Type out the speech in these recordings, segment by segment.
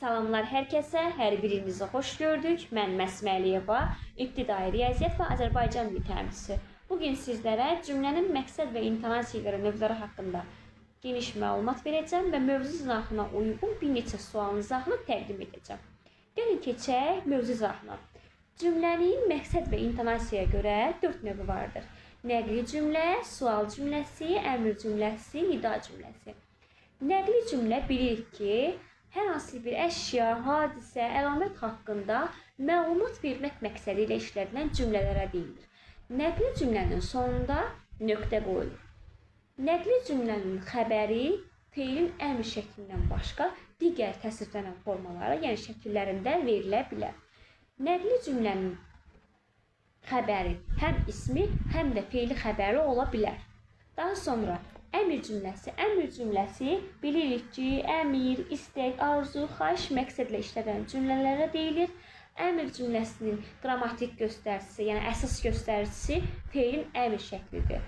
Salamlar hər kəsə, hər birinizi xoş gördük. Mən Məsmə Əliyeva, İbtidai Riyaziyyat və Azərbaycan dili təmsilçisi. Bugün sizlərə cümlənin məqsəd və intonasiya növləri haqqında geniş məlumat verəcəm və mövzu izahına uyğun bir neçə sualın izahını təqdim edəcəm. Gəlin keçək mövzu izahına. Cümlənin məqsəd və intonasiyaya görə 4 növü vardır. Nəqli cümlə, sual cümləsi, əmr cümləsi, nida cümləsi. Nəqli cümlə bilirik ki, hər hansı bir əşya, hadisə, əlamət haqqında məlumat vermək məqsədi ilə işlədilən cümlələrə deyilir. Nəqli cümlənin sonunda nöqtə qoyulur. Nəqli cümlənin xəbəri feilin əmr şəklindən başqa digər təsvirlənən formalara, yəni şəkillərində verilə bilər. Nəqli cümlənin xəbəri həm ismi, həm də feili xəbəri ola bilər. Daha sonra əmr cümləsi. Əmr cümləsi bilirik ki, əmr, istək, arzu, xahiş məqsədlə işlədilən cümlələrə deyilir. Əmr cümləsinin qrammatik göstəricisi, yəni əsas göstəricisi feilin əmr şəklidir.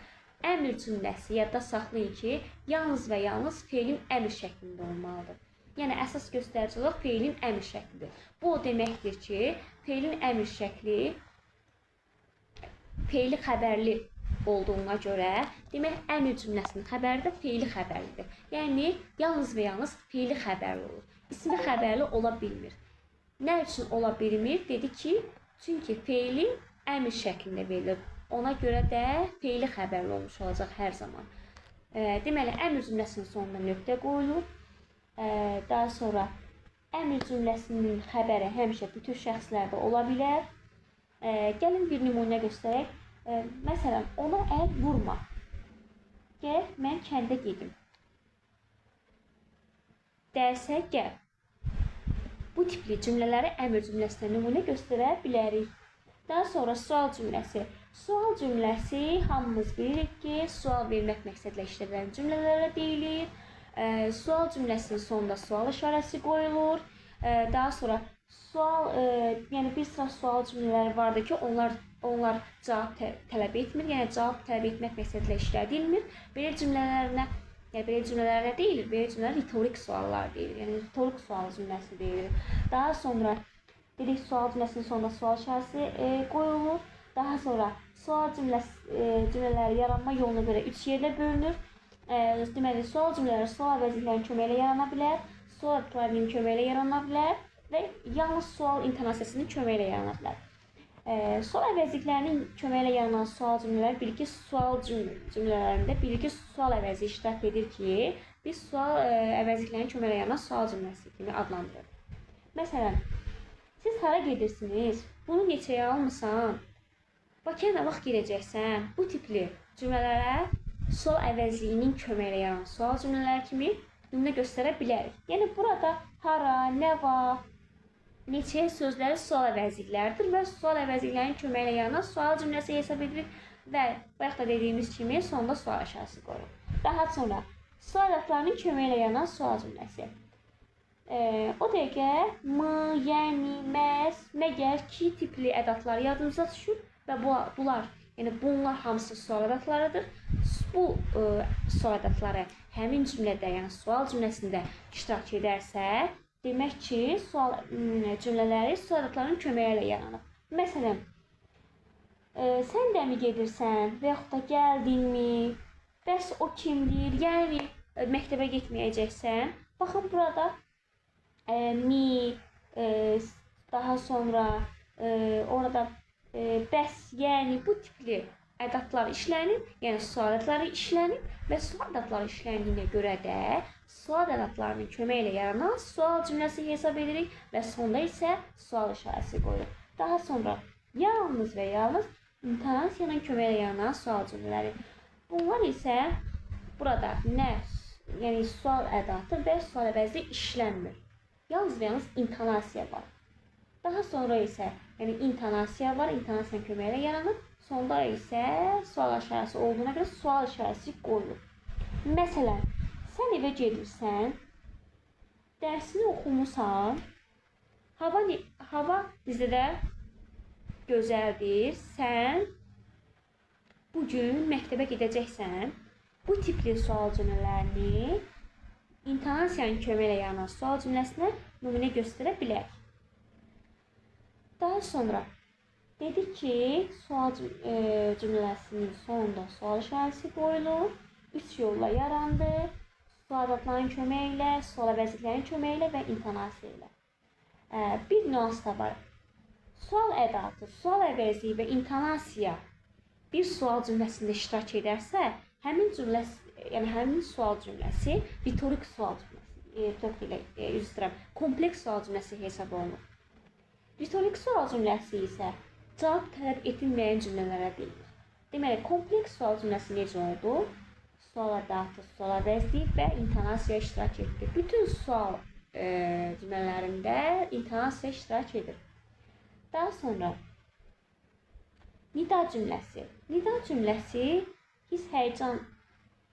Əmr cümləsi yadda saxlayın ki, yalnız və yalnız feilin əmr şəklində olmalıdır. Yəni əsas göstərici olaraq feilin əmr şəklidir. Bu o deməkdir ki, feilin əmr şəkli feili xəbərli olduğuna görə, demək əmr cümləsinin xəbəri də feili xəbərlidir. Yəni yalnız və yalnız feili xəbərli olur. İsmi xəbərli ola bilmir. Nə üçün ola bilmir? Dedi ki, çünki feilin əmr şəklində verilir. Ona görə də feili xəbərli olmuş olacaq hər zaman. Deməli, əmr cümləsinin sonuna nöqtə qoyulur. Daha sonra əmr cümləsinin xəbəri həmişə bütün şəxslərdə ola bilər. Gəlin bir nümunə göstərək. Məsələn, ona əl vurma. Gəl, mən kəndə gedim. Dərsə gəl. Bu tipli cümlələri əmr cümləsinə nümunə göstərə bilərik. Daha sonra sual cümləsi. Sual cümləsi hamımız bilirik ki, sual vermək məqsədlə işlədilən cümlələrə deyilir. Sual cümləsinin sonunda sual işarəsi qoyulur. Daha sonra sual, yəni bir sıra sual cümlələri vardır ki, onlar cavab tələb etmir, yəni cavab tələb etmək məqsədlə işlədilmir. Belə cümlələrə deyilir, belə cümlələr ritorik suallar deyilir, yəni ritorik sual cümləsi deyilir. Daha sonra dedik, sual cümləsinin sonunda sual işarəsi qoyulur. Daha sonra sual cümlələri yaranma yoluna görə 3 yerdə bölünür. Deməli, sual cümlələri sual əvəzliklərinin köməyi ilə yarana bilər, sual ədədlərinin köməyi ilə yarana bilər və yalnız sual intonasiyasının köməyi ilə yarana bilər. Sual əvəzliklərinin köməyi ilə yaranan sual cümlələri bilir ki, sual cümlələrində bilir ki, sual əvəzi iştirak edir ki, biz sual əvəzliklərinin köməyi ilə yaranan sual cümləsi kimi adlandırırıq. Məsələn, siz hara gedirsiniz? Bunu neçəyə almısan? Bakıya nə vaxt gedəcəksən? Bu tipli cümlələrə sual əvəzliyinin köməyi ilə yaranan sual cümlələri kimi nümunə göstərə bilərik. Yəni burada hara, nə vaxt, neçə sözləri sual əvəzlikləridir və sual əvəzliklərinin köməyi ilə yaranan sual cümləsi hesab edilir və bayaq da dediyimiz kimi sonunda sual işarəsi qoyulur. Daha sonra sual ədədlərinin köməyi ilə yaranan sual cümləsi. O dəqiqə mı, yəni, məs, məgər, ki tipli ədədlər yadımıza düşür və bunlar hamısı sual ədədləridir. Bu sual ədədləri həmin cümlədə, yəni sual cümləsində iştirak edərsə, demək ki, sual cümlələri sual ədədlərinin köməyi ilə yaranır. Məsələn, sən də mi gedirsən və yaxud da gəldinmi? Bəs o kimdir? Yəni, məktəbə getməyəcəksən. Baxın, burada mi, daha sonra orada bəs, yəni bu tipli ədədlər işlənib, yəni sual ədədləri işlənib və sual ədədləri işləndiyinə görə də sual ədədlərinin köməyi ilə yaranan sual cümləsi hesab edirik və sonda isə sual işarəsi qoyulur. Daha sonra yalnız və yalnız intonasiyanın köməyi ilə yaranan sual cümlələri. Bunlar isə burada nə, yəni sual ədadır və sual əvəzi işlənmir. Yalnız və yalnız intonasiya var. Daha sonra isə yəni intonasiya var, intonasiyanın köməyi ilə yaranır. Sonda isə sual işarəsi olduğuna görə sual işarəsi qoyulur. Məsələn, sən evə gedirsən, dərsini oxumusan, hava bizdə də gözəldir, sən bugün məktəbə gedəcəksən. Bu tipli sual cümlələrini intonasiyanın köməyi ilə yaranan sual cümləsinə nümunə göstərə bilərik. Daha sonra dedik ki, sual cümləsinin sonunda sual işarəsi qoyulur. 3 yolla yarandı. Sual adlarının köməyi ilə, sual əvəzliklərinin köməyi ilə və intonasiya ilə. Bir nüans da var. Sual ədatı, sual əvəzliyi və intonasiya bir sual cümləsində iştirak edərsə, həmin sual cümləsi ritorik sual cümləsi, kompleks sual cümləsi hesab olunur. Ritorik sual cümləsi isə cavab tələb edilməyən cümlələrə deyilir. Deməli, kompleks sual cümləsi necə oldu? Sual ədatı, sual əvəzliyi və intonasiya iştirak etdi. Bütün sual cümlələrində intonasiya iştirak edir. Daha sonra nida cümləsi. Nida cümləsi hiss, həyəcan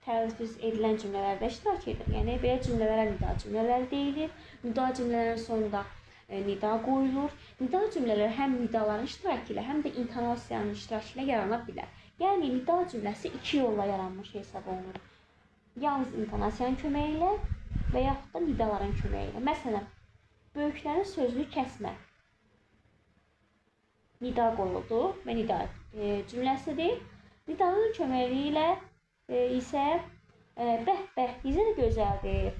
tələffüz edilən cümlələrdə iştirak edir. Yəni, belə cümlələrə nida cümlələri deyilir. Nida cümlələrin sonunda nida qoyulur. Nida cümlələri həm nidaların iştirakı ilə, həm də intonasiyanın iştirakı ilə yarana bilər. Yəni, nida cümləsi 2 yolla yaranmış hesab olunur. Yalnız intonasiyanın köməyi ilə və yaxud da nidaların köməyi ilə. Məsələn, böyüklərin sözünü kəsmə. Nida qoyuldu və nida cümləsidir. Nidanın köməyi ilə isə bəh, necə də gözəldir,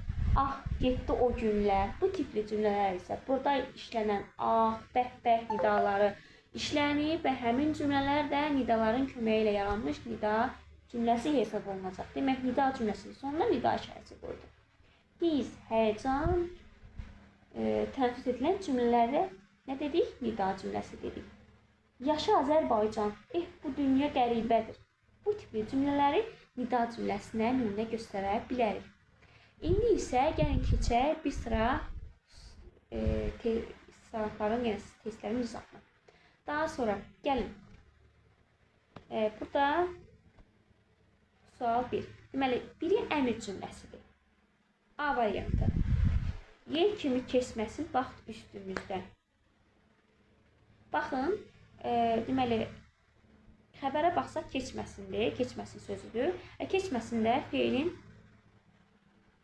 ah, getdi o günlər. Bu tipli cümlələr isə burada işlənən ah, bəh nidaları işlənib və həmin cümlələr də nidaların köməyi ilə yaranmış nida cümləsi hesab olunacaq. Demək, nida cümləsinin sonuna nida işarəsi qoydu. Hiss, həyəcan tələffüz edilən cümlələrə nə dedik? Nida cümləsi dedik. Yaşa Azərbaycan, bu dünya qəribədir. Bu tipli cümlələri nida cümləsinə nümunə göstərə bilərik. İndi isə gəlin keçək bir sıra sınavların, yəni testlərin izahına. Daha sonra gəlin. Burada sual 1. Deməli, biri əmr cümləsidir. A variantı. Yel kimi keçməsin vaxt üstümüzdən. Baxın, deməli, xəbərə baxsaq keçməsindir, keçməsin sözüdür. Keçməsin də feilin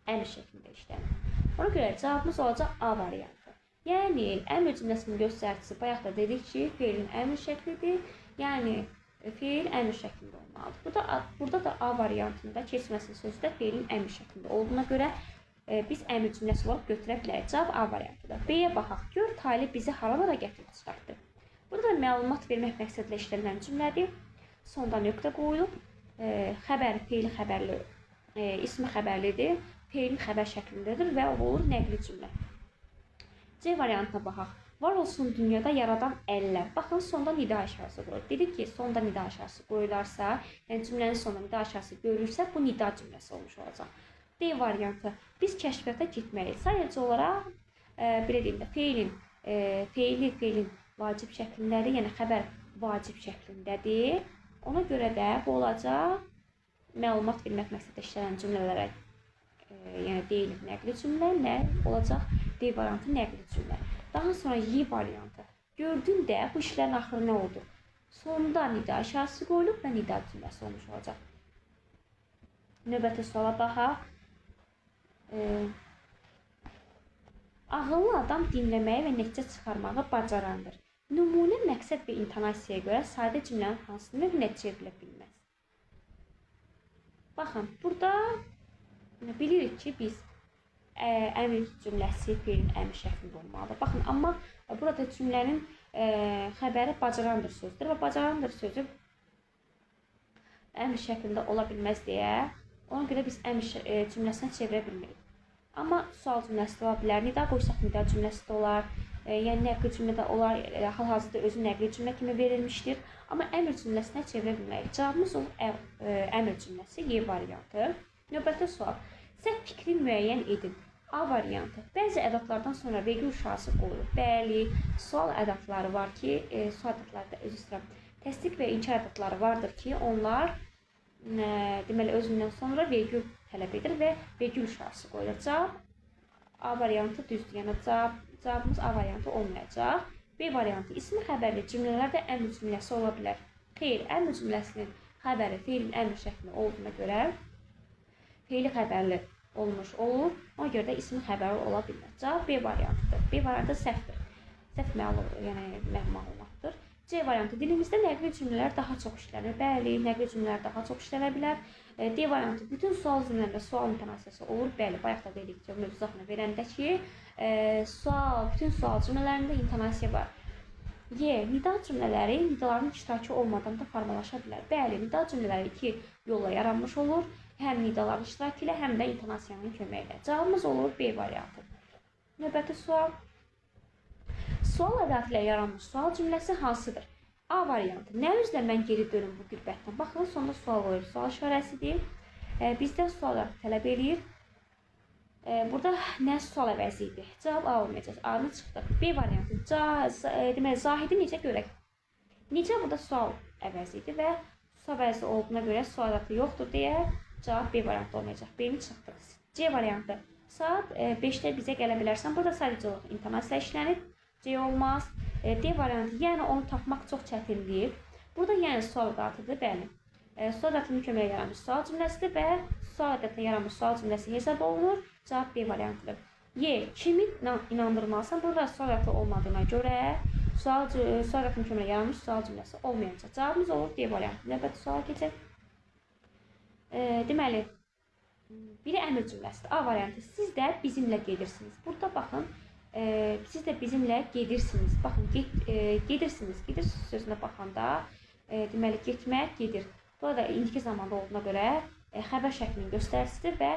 əmr şəklində işlənir. Ona görə cavabımız olacaq A variantı. Yəni, əmr cümləsinin göstəricisi bayaq da dedik ki, feilin əmr şəklidir. Yəni, feil əmr şəklində olmalıdır. Burada da A variantında keçməsin sözü də feilin əmr şəklində olduğuna görə biz əmr cümləsi olaraq götürə bilərik. Cavab A variantıdır. B-yə baxaq. Gör, Talib bizi haralara gətirib çıxartdı. Burada məlumat vermək məqsədlə işlənilən cümlədir. Sonda nöqtə qoyulub. Xəbər, feili xəbərli, ismi xəbərlidir. Feilin xəbər şəklindədir və o olur nəqli cümlə. C variantına baxaq. Var olsun dünyada yaradan əllər. Baxın, sonda nida işarəsi qoyulur. Dedik ki, sonda nida işarəsi qoyularsa, yəni cümlənin sonunda nida işarəsi görülürsə, bu nida cümləsi olmuş olacaq. D variantı. Biz kəşfiyyata getməliyik. Sadəcə olaraq, belə deyim də, feilin vacib şəklindədir, yəni xəbər vacib şəklindədir. Ona görə də bu olacaq məlumat vermək məqsədlə işlənən cümlələrə yəni deyilir nəqli cümlə, nə olacaq? D variantı nəqli cümlə. Daha sonra Y variantı. Gördün də bu işlərin axırı nə oldu? Sonunda nida işarəsi qoyulub və nida cümləsi olmuş olacaq. Növbəti suala baxaq. Ağıllı adam dinləməyi və nəticə çıxarmağı bacarandır. Nümunə, məqsəd və intonasiyaya görə sadə cümlənin hansını nəticə edilə bilməz. Baxın, burada bilirik ki, biz əmr cümləsi feilin əmr şəklində olmalıdır. Baxın, amma burada cümlənin xəbəri bacarandır sözdür və bacarandır sözü əmr şəklində ola bilməz deyə, ona görə biz əmr cümləsinə çevirə bilməyirik. Amma sual cümləsi də ola bilər, nida qoysaq nida cümləsi də olar, yəni nəqli cümlə də olar, hal-hazırda özü nəqli cümlə kimi verilmişdir. Amma əmr cümləsinə çevirə bilməyirik. Cavabımız olur əmr cümləsi, Y variantı. Növbəti sual. Səhv fikri müəyyən edin. A variantı. Bəzi ədatlardan sonra vergül işarəsi qoyulur. Bəli, sual ədatları var ki, sual ədatları da özü sıra təsdiq və inkar ədatları vardır ki, onlar deməli özündən sonra vergül tələb edir və vergül işarəsi qoyulur. Cavab A variantı düzdür. Yəni cavabımız A variantı olmayacaq. B variantı. İsmi xəbərli cümlələrdə əmr cümləsi ola bilər. Xeyr, əmr cümləsinin xəbəri feilin əmr şəklində olduğuna görə feili xəbərli olmuş olur. Ona görə də ismin xəbəri ola bilmir. Cavab B variantıdır. B variantı səhvdir. Səhv məlumatdır. C variantı dilimizdə nəqli cümlələr daha çox işlənir. Bəli, nəqli cümlələr daha çox işlənə bilər. D variantı bütün sual cümlələrində sual intonasiyası olur. Bəli, bayaq da dedik ki, mövzuatını verəndə ki, bütün sual cümlələrində intonasiya var. Y. Nida cümlələri nidaların iştirakı olmadan da formalaşa bilər. Bəli, nida cümlələri iki yolla yaranmış olur. Həm nidaların iştirakı ilə, həm də intonasiyanın köməyi ilə. Cavabımız olur B variantı. Növbəti sual. Sual ədatı ilə yaranmış sual cümləsi hansıdır? A variantı. Nə üzrə mən geri dönüm bu qürbətdən? Baxın, sonda sual olur. Sual işarəsidir. Bizdən sual tələb edir. Burada nə sual əvəzi idi? Cavab A olmayacaq. A-nı çıxdıq. B variantı. Deməli, Zahidi necə görək? Necə burada sual əvəzi idi və sual əvəzi olduğuna görə sual ədatı yoxdur deyə cavab B variantı olmayacaq. B-ni çıxdıq. C variantı. Saat 5-də bizə gələ bilərsən. Burada sadəcə olaraq intonasiya işlənib. C olmaz. D variantı. Yəni onu tapmaq çox çətindir. Burada yəni sual ədatıdır. Bəli. Sual ədatının köməyi yaranmış sual cümləsidir və sual ədatına yaranmış sual cümləsi hesab olunur. Cavab B variantıdır. Y. Kimi inandırmalısan? Burada sual ədatı olmadığına görə sual ədatının köməyi yaranmış sual cümləsi olmayacaq. Cavabımız olur D variantı. Növbəti suala keçək. Deməli, biri əmr cümləsidir. A variantı. Siz də bizimlə gedirsiniz. Burada baxın. Siz də bizimlə gedirsiniz. Baxın, gedirsiniz. Gedirsiniz sözünə baxanda deməli, getmək, gedir. Burada indiki zamanda olduğuna görə xəbər şəklinin göstəricisidir və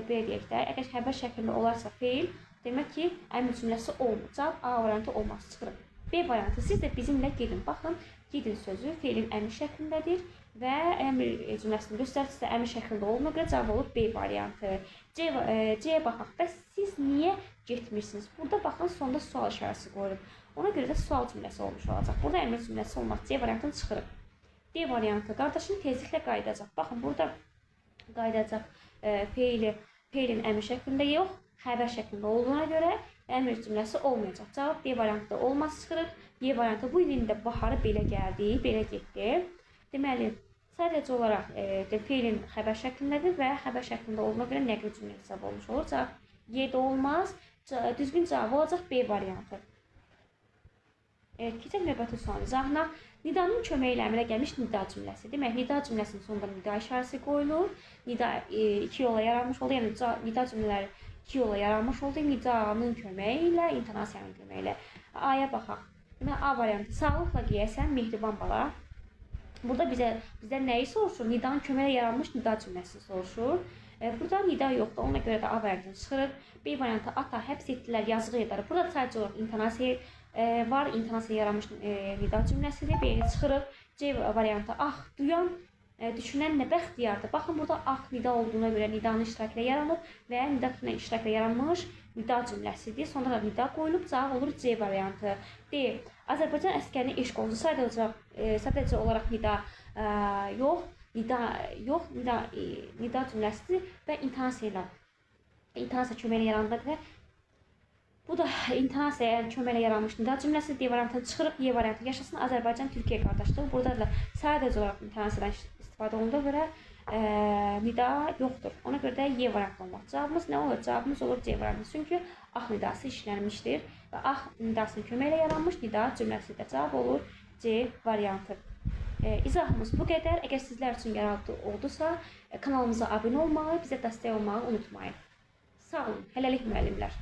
belə deyək də, əgər xəbər şəklində olarsa feil, demək ki, əmr cümləsi olmur. Cavab A variantı olmaz, çıxırıq. B variantı. Siz də bizimlə gedin. Baxın, gedin sözü feilin əmr şəklindədir və əmr cümləsinin göstəricisi də əmr şəklində olduğuna görə cavab olur B variantı. C-yə baxaq. Bəs siz niyə getmirsiniz? Burada baxın, sonda sual işarəsi qoyulub. Ona görə də sual cümləsi olmuş olacaq. Burada əmr cümləsi olmaz. C variantını çıxırıq. D variantı. Qardaşın tezliklə qayıdacaq. Baxın, burada qayıdacaq feilin əmr şəklində yox, xəbər şəklində olduğuna görə əmr cümləsi olmayacaq. Cavab D variantı olmaz, çıxırıq. Y variantı. Bu ilin də baharı belə gəldi, belə getdi. Deməli, sadəcə olaraq feilin xəbər şəklindədir və xəbər şəklində olduğuna görə nəqli cümlə hesab olmuş olur. Cavab Y də olmaz. Düzgün cavab olacaq B variantı. Keçək növbəti sualımıza. Nidanın köməyi ilə əmələ gəlmiş nida cümləsi. Demək, nida cümləsinin sonunda nida işarəsi qoyulur. Nida iki yolla yaranmış oldu. Yəni, nida cümlələri iki yolla yaranmış oldu. Nidanın köməyi ilə, intonasiyanın köməyi ilə. A-ya baxaq. Demək, A variantı. Sağlıqla geyəsən, mehriban bala. Burada bizdən nəyi soruşur? Nidanın köməyi ilə yaranmış nida cümləsini soruşur. Burada nida yoxdur. Ona görə də A variantını çıxırıq. B variantı. Ata həbs etdilər, yazığı edər. Burada sadəcə olaraq intonasiya var. İntonasiya yaranmış nida cümləsidir. B-ni çıxırıq. C variantı. Ah, duyan, düşünən nə bəxtiyardır. Baxın, burada ah nida olduğuna görə nidanın iştirakı ilə yaranıb və nida iştirakı ilə yaranmış nida cümləsidir. Sonra da nida qoyulub. Cavab olur C variantı. D. Azərbaycan əskərini eşq oldu. Sadəcə olaraq nida yox. Nida cümləsidir və intonasiya köməyi ilə yaranır. Bu da intonasiya köməyi ilə yaranmış nida cümləsi. D variantını çıxırıq. Y variantı. Yaşasın Azərbaycan Türkiyə qardaşlığı. Burada da sadəcə olaraq intonasiyadan istifadə olunduğuna görə nida yoxdur. Ona görə də Y variantı olmaq. Cavabımız nə olur? Cavabımız olur C variantı. Çünki ah nidası işlənmişdir və ah nidasının köməyi ilə yaranmış nida cümləsi də cavab olur C variantı. İzahımız bu qədər. Əgər sizlər üçün yararlı oldusa, kanalımıza abunə olmağı, bizə dəstək olmağı unutmayın. Sağ olun. Hələlik müəllimlər.